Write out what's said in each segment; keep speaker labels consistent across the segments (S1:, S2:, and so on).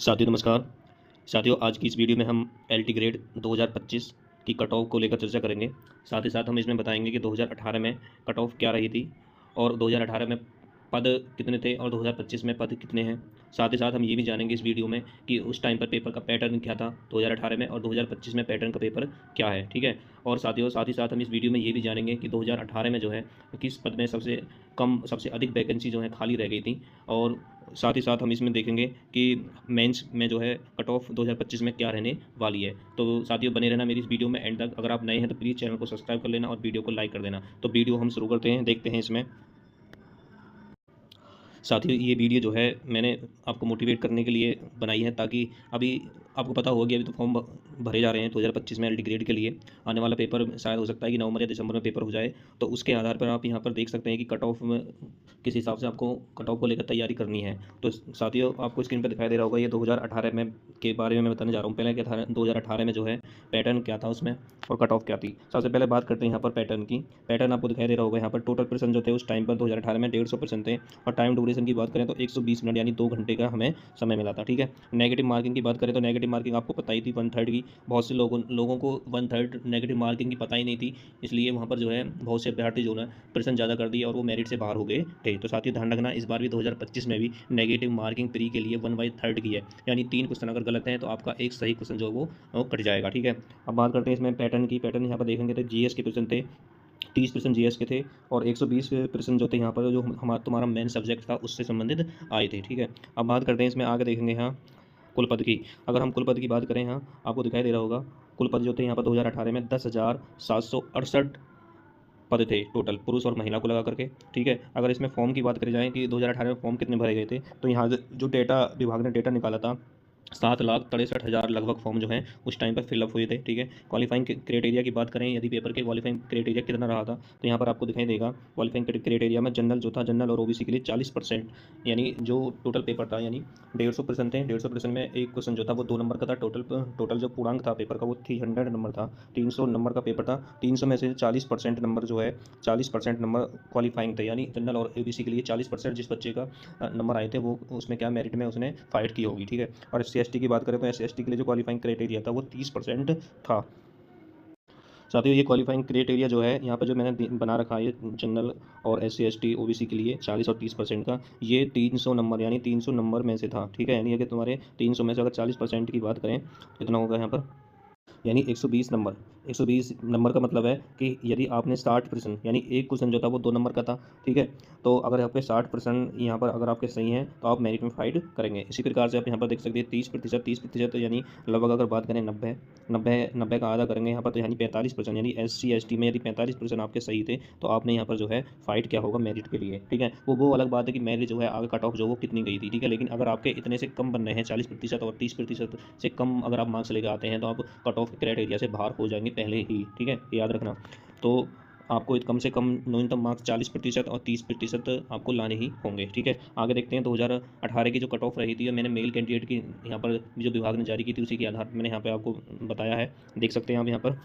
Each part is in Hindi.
S1: साथियों नमस्कार। साथियों आज की इस वीडियो में हम एलटी ग्रेड 2025 की कट ऑफ को लेकर चर्चा करेंगे। साथ ही साथ हम इसमें बताएंगे कि 2018 में कट ऑफ क्या रही थी और 2018 में पद कितने थे और 2025 में पद कितने हैं। साथ ही साथ हम ये भी जानेंगे इस वीडियो में कि उस टाइम पर पेपर का पैटर्न क्या था 2018 में और 2025 में पैटर्न का पेपर क्या है। ठीक है। और साथियों साथ ही साथ हम इस वीडियो में ये भी जानेंगे कि 2018 में जो है किस पद में सबसे अधिक वैकेंसी जो है खाली रह गई थी। और साथ ही साथ हम इसमें देखेंगे कि मेंस में जो है कट ऑफ 2025 में क्या रहने वाली है। तो साथियों बने रहना मेरी इस वीडियो में एंड तक। अगर आप नए हैं तो प्लीज़ चैनल को सब्सक्राइब कर लेना और वीडियो को लाइक कर देना। तो वीडियो हम शुरू करते हैं, देखते हैं इसमें। साथियों ये वीडियो जो है मैंने आपको मोटिवेट करने के लिए बनाई है, ताकि अभी आपको पता होगा कि अभी तो फॉर्म भरे जा रहे हैं 2025 में एलटी ग्रेड के लिए। आने वाला पेपर शायद हो सकता है कि नवंबर या दिसंबर में पेपर हो जाए। तो उसके आधार पर आप यहाँ पर देख सकते हैं कि कट ऑफ में किस हिसाब से आपको कट ऑफ को लेकर तैयारी करनी है। तो साथियों आपको स्क्रीन पर दिखाई दे रहा होगा, ये 2018 में के बारे में मैं बताने जा रहा हूँ। पहले क्या था 2018 में जो है पैटर्न क्या था उसमें और कट ऑफ क्या थी। सबसे पहले बात करते हैं यहाँ पर पैटर्न की। पैटर्न आपको दिखाई दे रहा होगा यहाँ पर। टोटल पर्सन जो थे उस टाइम पर 2018 में 150% थे। और टाइम ड्यूरेशन की बात करें तो 120 मिनट यानी 2 घंटे का हमें समय मिला था। ठीक है। नेगेटिव मार्किंग की बात करें तो नेगेटिव मार्किंग आपको पता ही थी 1/3 की। बहुत से लोगों को 1/3 नेगेटिव मार्किंग की पता ही नहीं थी। इसलिए वहाँ पर जो है बहुत से अभ्यर्थी जो है पर्सन ज़्यादा कर दिए और वो मेरिट से बाहर हो गए थे। तो साथ ही ध्यान रखना इस बार भी 2025 में भी नेगेटिव मार्किंग प्री के लिए 1/3 की है, यानी 3 क्वेश्चन अगर गलत हैं तो आपका एक सही क्वेश्चन जो है वो कट जाएगा। ठीक है। अब बात करते हैं इसमें पैटर्न की। पैटर्न यहाँ पर देखेंगे तो जीएस के क्वेश्चन थे, 30% जीएस के थे और 120% जो थे यहाँ पर जो तुम्हारा मेन सब्जेक्ट था उससे संबंधित आए थे। ठीक है। अब बात करते हैं इसमें आगे देखेंगे यहाँ कुल पद की। अगर हम कुल पद की बात करें, यहाँ आपको दिखाई दे रहा होगा कुल पद जो थे यहाँ पर 2018 में 10,768 पद थे टोटल, पुरुष और महिला को लगा करके। ठीक है। अगर इसमें फॉर्म की बात करी जाए कि 2018 में फॉर्म कितने भरे गए थे, तो यहाँ जो डेटा विभाग ने डेटा निकाला था 7,63,000 लगभग फॉर्म जो है उस टाइम पर फिलअप हुए थे। ठीक है। क्वालिफाइंग क्राइटेरिया की बात करें, यदि पेपर के क्वालिफाइंग क्राइटेरिया कितना रहा था तो यहाँ पर आपको दिखाई देगा। क्वालिफाइंग क्राइटेरिया में जनरल जो था, जनरल और ओबीसी के लिए 40%, यानी जो टोटल पेपर था यानी 150% थे। 150% में एक क्वेश्चन जो था वो 2 नंबर का था। टोटल जो पूर्णांक था पेपर का वो 300 नंबर था। 300 नंबर का पेपर था। 300 में से 40% नंबर जो है 40% नंबर क्वालिफाइंग थे, यानी जनरल और ओबीसी के लिए 40% जिस बच्चे का नंबर आए थे वो उसमें क्या मेरिट में उसने फाइट की होगी। ठीक है। और SC ST की बात करें तो SC ST के लिए जो क्वालिफाइंग क्राइटेरिया था वो 30% था। साथियों ये क्वालिफाइंग क्राइटेरिया जो है यहाँ पर जो मैंने बना रखा है जनरल और SC ST OBC के लिए 40 और 30% का, ये 300 नंबर यानी 300 नंबर में से था। ठीक है। यानी अगर तुम्हारे 300 में से अगर 40% की बात करें कितना होगा यहाँ पर, यानी 120 नंबर। 120 नंबर का मतलब है कि यदि आपने 60% यानी एक क्वेश्चन जो था वो 2 नंबर का था। ठीक है। तो अगर आपके 60% यहाँ पर अगर आपके सही हैं तो आप मेरिट में फाइट करेंगे। इसी प्रकार से आप यहाँ पर देख सकते हैं 30% यानी लगभग अगर बात करें 90 का आधा करेंगे यहाँ पर, तो यानी 45%, यानी SC ST में यदि 45% आपके सही थे तो आपने यहाँ पर जो है फाइट किया होगा मेरिट के लिए। ठीक है। वो अलग बात है कि मेरिट जो है आगे कट ऑफ जो वो कितनी गई थी। ठीक है। लेकिन अगर आपके इतने से कम बन रहे हैं 40% और 30% से कम अगर आप मार्क्स लेकर आते हैं तो आप कट ऑफ क्राइटेरिया से बाहर हो जाएंगे पहले ही। ठीक है। याद रखना। तो आपको कम से कम न्यूनतम मार्क्स 40% और 30% आपको लाने ही होंगे। ठीक है। आगे देखते हैं 2018 की जो कट ऑफ रही थी, मैंने मेल कैंडिडेट की यहाँ पर जो विभाग ने जारी की थी उसी के आधार पर मैंने यहाँ पे आपको बताया है। देख सकते हैं आप यहाँ पर।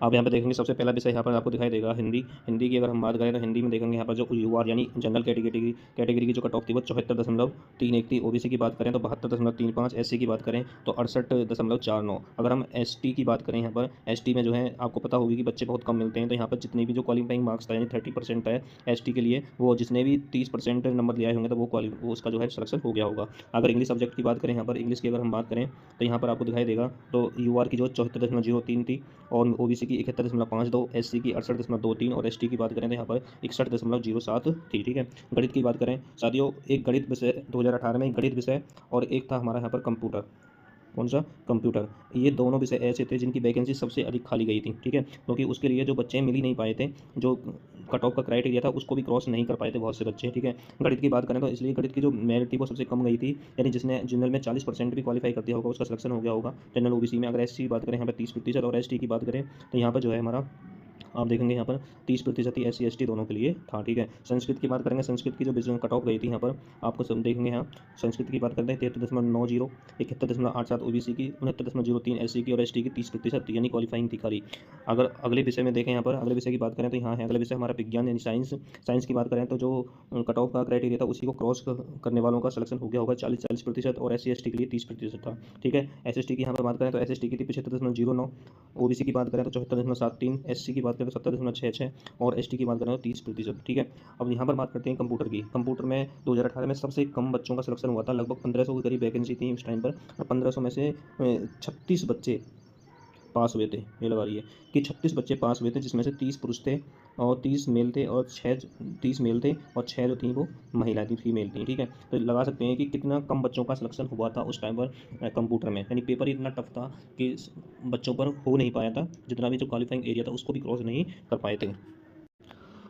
S1: आप यहाँ पे देखेंगे सबसे पहला विषय यहाँ पर आपको दिखाई देगा हिंदी। हिंदी की अगर हम बात करें तो हिंदी में देखेंगे यहाँ पर जो UR यानी जनरल कैटेगरी की जो कट ऑफ थी वो 74.31 थी। OBC की बात करें तो 72.35, SC की बात करें तो 68.49। अगर हम ST की बात करें यहाँ पर, ST में जो है आपको पता होगी कि बच्चे बहुत कम मिलते हैं। तो यहाँ पर जितने भी जो क्वालिफाइंग मार्क्स था यानी 30% है ST के लिए, वो जिसने भी 30% नंबर लिया होंगे तो वो उसका जो है सिलेक्शन हो गया होगा। अगर इंग्लिश सब्जेक्ट की बात करें, यहाँ पर इंग्लिश की अगर हम बात करें तो यहाँ पर आपको दिखाई देगा तो UR की जो 74.03 थी और OBC की 71.52, SC की 68.23 और ST की बात करें तो यहाँ पर 61.07 थी। ठीक है। गणित की बात करें साथियों, एक गणित विषय 2018 में एक गणित विषय और एक था हमारा यहाँ पर कंप्यूटर। कौन सा? कंप्यूटर। ये दोनों विषय ऐसे थे जिनकी वैकेंसी सबसे अधिक खाली गई थी। ठीक है। क्योंकि उसके लिए जो बच्चे मिल ही नहीं पाए थे, जो कट ऑफ का क्राइटेरिया था उसको भी क्रॉस नहीं कर पाए थे बहुत से बच्चे। ठीक है। गणित की बात करें तो इसलिए गणित की जो मेरिट थी वो सबसे कम गई थी, यानी जिसने जनरल में 40% भी क्वालिफाई कर दिया होगा उसका सिलेक्शन हो गया होगा जनरल OBC में। अगर SC की बात करें यहाँ पर 30% और ST की बात करें तो यहाँ पर जो है हमारा आप देखेंगे यहाँ पर 30% ही SC ST दोनों के लिए था, ठीक है। संस्कृत की बात करेंगे, संस्कृत की जो बिजनेस कट ऑफ गई थी यहाँ पर आपको सब देखेंगे। यहाँ संस्कृत की बात करते हैं 73.90, 71.87 OBC की, 69.03 SC की और ST की 30% यानी क्वालिफाइंग थी खाली। अगर अगले विषय में देखें, यहाँ पर अगले विषय की बात करें तो यहाँ है अगले विषय हमारा विज्ञान यानी साइंस। साइंस की बात करें तो जो कट ऑफ का क्राइटेरिया था उसी को क्रॉस करने वालों का सिलेक्शन हो गया होगा 40% और SC ST के लिए 30% था, ठीक है। SST की यहाँ पर बात करें तो SST की थी 75.09, OBC की बात करें तो 74.73, SC की बात करें तो 70.66 और ST की बात करें तो 30%, ठीक है। अब यहाँ पर बात करते हैं कंप्यूटर की। कंप्यूटर में 2018 में सबसे कम बच्चों का सिलेक्शन हुआ था, लगभग 1500 के करीब वैकेंसी थी उस टाइम पर, और 1500 में से 36 बच्चे पास हुए थे। ये लगा रही है कि 36 बच्चे पास हुए थे, जिसमें से 30 पुरुष थे और 30 मेल थे और 30 मेल थे और 6 जो थी वो महिला थी, फीमेल थी, ठीक है। तो लगा सकते हैं कि कितना कम बच्चों का सिलेक्शन हुआ था उस टाइम पर कंप्यूटर में, यानी पेपर इतना टफ था कि बच्चों पर हो नहीं पाया था, जितना भी जो क्वालिफाइंग एरिया था उसको भी क्रॉस नहीं कर पाए थे।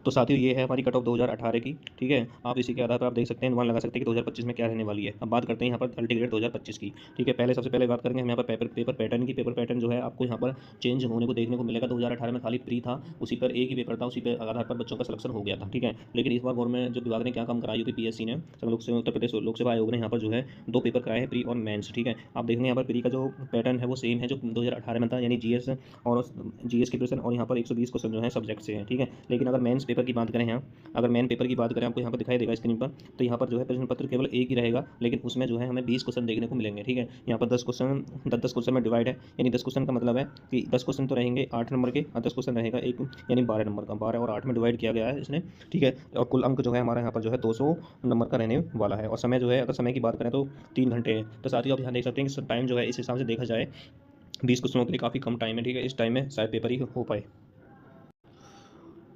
S1: तो साथियों ये है हमारी कट ऑफ 2018 की, ठीक है। आप इसी के आधार पर आप देख सकते हैं, अनुमान लगा सकते हैं कि 2025 में क्या रहने वाली है। अब बात करते हैं यहाँ पर अल्टीग्रेड 2025 की, ठीक है। सबसे पहले बात करेंगे हम यहाँ पर पेपर पैटर्न की। पेपर पैटर्न जो है आपको यहाँ पर चेंज होने को देखने को मिलेगा। 2018 में खाली प्री था, उसी पर एक ही पेपर था, उसी पर आधार पर बच्चों का सिलेक्शन हो गया था, ठीक है। लेकिन इस बार गवर्नमेंट जो विभाग ने क्या काम कराया, UP PSC ने, उत्तर प्रदेश लोक सेवा आयोग ने यहाँ पर जो है 2 पेपर कराए हैं, प्री और मेंस, ठीक है। आप देखेंगे यहाँ पर प्री का जो पैटर्न है वो सेम है जो 2018 में था, यानी GS और GS की प्रश्न, और यहाँ पर 120 क्वेश्चन जो है सब्जेक्ट से है, ठीक है। लेकिन अगर मेंस पेपर की बात करें, यहाँ अगर मेन पेपर की बात करें, आपको यहाँ पर दिखाई देगा स्क्रीन पर, तो यहाँ पर जो है प्रश्न पत्र केवल एक ही रहेगा, लेकिन उसमें जो है हमें 20 क्वेश्चन देखने को मिलेंगे, ठीक है। यहाँ पर 10 क्वेश्चन में डिवाइड है, यानी 10 क्वेश्चन का मतलब है कि 10 क्वेश्चन तो रहेंगे 8 नंबर के और 10 क्वेश्चन रहेगा एक, यानी 12 नंबर का। 12 और 8 में डिवाइड किया गया है इसने, ठीक है। और कुल अंक जो है हमारा यहाँ पर जो है 200 नंबर का रहने वाला है। और समय जो है, अगर समय की बात करें तो 3 घंटे है। तो साथ ही आप यहाँ देख सकते हैं कि टाइम जो है इस हिसाब से देखा जाए 20 क्वेश्चनों के लिए काफ़ी कम टाइम है, ठीक है। इस टाइम में शायद पेपर ही हो पाए।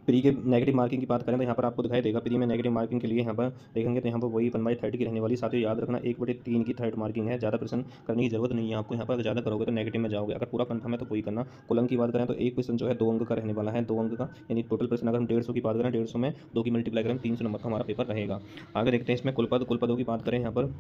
S1: प्री के नेगेटिव मार्किंग की बात करें तो यहाँ पर आपको दिखाई देगा, प्री में नेगेटिव मार्किंग के लिए यहाँ पर देखेंगे तो यहाँ पर वही 1/30 की रहने वाली। साथ ही याद रखना 1/3 की थर्ड मार्किंग है, ज़्यादा प्रश्न करने की जरूरत नहीं है आपको। यहाँ पर ज़्यादा करोगे तो नेगेटिव में जाओगे, अगर पूरा कंफर्म है तो कोई करना। कुल अंक की बात करें तो एक क्वेश्चन जो है 2 अंक का रहने वाला है, 2 अंक का, यानी टोटल प्रश्न अगर हम 150 की बात करें, 150 में 2 की मल्टीप्लाई करें 300 नंबर का हमारा पेपर रहेगा। आगे देखते हैं इसमें कुलपदों की बात करें, यहाँ पर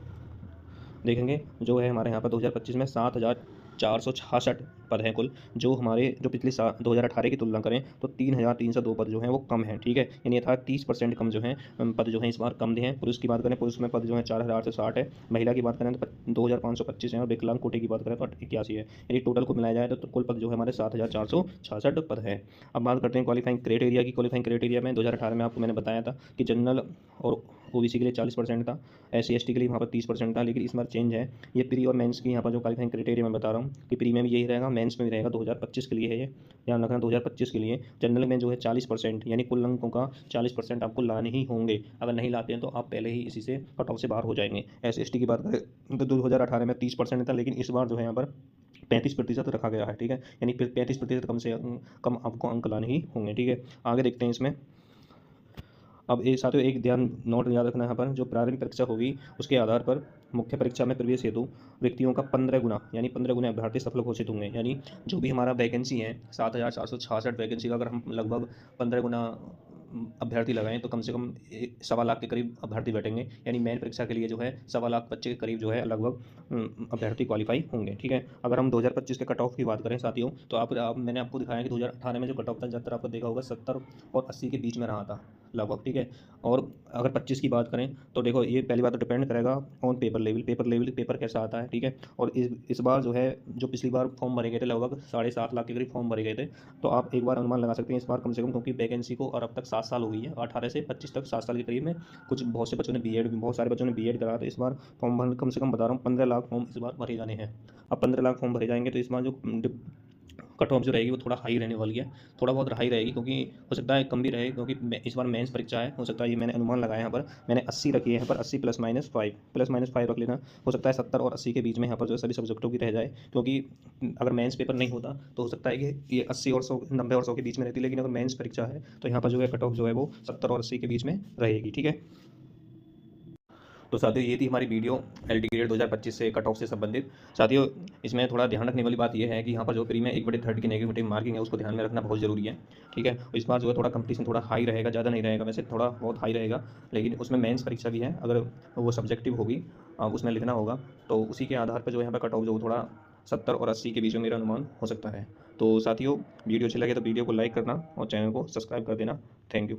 S1: देखेंगे जो है हमारे यहाँ पर 2025 में 7,466 पद हैं कुल, जो हमारे जो पिछले 2018 की तुलना करें तो 3,302 पद जो हैं वो कम हैं, ठीक है। यानी अर्थात 30% कम जो हैं पद जो हैं इस बार कम दिए हैं। पुरुष की बात करें, पुरुष में पद जो है 4,060 है, महिला की बात करें तो 2,525 हैं, और विकलांग कोटे की बात करें तो 81 है। यानी टोटल को मिलाया जाए तो कुल पद जो है हमारे 7,466 पद है। अब बात करते हैं क्वालिफाइंग क्राइटेरिया की। क्वालिफाइंग क्राइटेरिया में 2018 में आपको मैंने बताया था कि जनरल और OBC के लिए 40% था, SC ST के लिए वहाँ पर 30% था, लेकिन इस बार चेंज है। ये प्री और मेंस की यहाँ पर जो क्वालिफाइंग क्राइटेरिया मैं बता रहा हूँ कि प्री में भी यही रहेगा, मेंस में भी रहेगा। 2025 के लिए है ये, ध्यान रखना 2025 के लिए। जनरल में जो है 40%, यानी कुल अंकों का 40% आपको लाने ही होंगे। अगर नहीं लाते हैं तो आप पहले ही इसी से कट ऑफ से बाहर हो जाएंगे। SC ST की बात करें तो 2018 में 30% था, लेकिन इस बार जो है यहाँ पर 35% रखा गया है, ठीक है। यानी 35% कम से कम आपको अंक लाने ही होंगे, ठीक है। आगे देखते हैं इसमें। अब एक साथियों एक ध्यान नोट याद रखना, यहाँ पर जो प्रारंभिक परीक्षा होगी उसके आधार पर मुख्य परीक्षा में प्रवेश हेतु व्यक्तियों का 15 गुना, यानी 15 गुना अभ्यर्थी सफल घोषित होंगे। यानी जो भी हमारा वैकेंसी है 7,466 वैकेंसी का, अगर हम लगभग 15 गुना अभ्यर्थी लगाएं तो कम से कम 1.25 लाख के करीब अभ्यर्थी बैठेंगे। यानी मेन परीक्षा के लिए जो है 1.25 लाख बच्चे के करीब जो है लगभग अभ्यर्थी क्वालिफाई होंगे, ठीक है। अगर हम 2025 के कट ऑफ की बात करें साथियों, तो मैंने आपको दिखाया कि 2018 में जो कट ऑफ था ज़्यादातर आपको देखा होगा 70 और 80 के बीच में रहा था लगभग, ठीक है। और अगर 25 की बात करें तो देखो ये पहली बात तो डिपेंड करेगा ऑन पेपर कैसा आता है, ठीक है। और इस बार जो है, जो पिछली बार फॉर्म भरे गए थे लगभग 7.5 लाख के करीब फॉर्म भरे गए थे, तो आप एक बार अनुमान लगा सकते हैं इस बार कम से कम, क्योंकि वैकेंसी को और अब तक 7 साल हो गई है, 18 से 25 तक 7 साल के करीब में। बहुत से बच्चों ने बहुत सारे बच्चों ने बीएड करा, तो इस बार फॉर्म भर कम से कम बता रहा हूँ 15 लाख फॉर्म इस बार भरे जाने हैं। अब 15 लाख फॉर्म भरे जाएंगे तो इस बार जो कट ऑफ जो रहेगी वो थोड़ा हाई रहने वाली है, थोड़ा बहुत हाई रहेगी, क्योंकि हो सकता है कम भी रहे, क्योंकि इस बार मेंस परीक्षा है। हो सकता है, ये मैंने अनुमान लगाया यहाँ पर, मैंने 80 रखी है यहाँ पर, 80 +-5 रख लेना। हो सकता है 70 और 80 के बीच में यहाँ पर जो सभी सब्जेक्टों की रह जाए, क्योंकि अगर मेंस पेपर नहीं होता तो हो सकता है कि ये 80 और 100, 90 और 100 के बीच में रहती, लेकिन अगर मेंस परीक्षा है तो यहाँ पर जो है कट ऑफ जो है वो 70 और 80 के बीच में रहेगी, ठीक है। तो साथियों ये थी हमारी वीडियो एल्टीग्रेड 2025 से कट ऑफ से संबंधित। साथियों इसमें थोड़ा ध्यान रखने वाली बात यह है कि यहाँ पर जो प्री में 1/3 की नेगेटिव मार्किंग है उसको ध्यान में रखना बहुत जरूरी है, ठीक है। इस बार जो है थोड़ा कंपटीशन थोड़ा हाई रहेगा, ज़्यादा नहीं रहेगा, वैसे थोड़ा बहुत हाई रहेगा, लेकिन उसमें मेंस परीक्षा भी है। अगर वो सब्जेक्टिव होगी उसमें लिखना होगा, तो उसी के आधार पर जो यहाँ पर कट ऑफ जो थोड़ा 70 और 80 के बीच में मेरा अनुमान हो सकता है। तो साथियों वीडियो अच्छी लगे तो वीडियो को लाइक करना और चैनल को सब्सक्राइब कर देना। Thank you.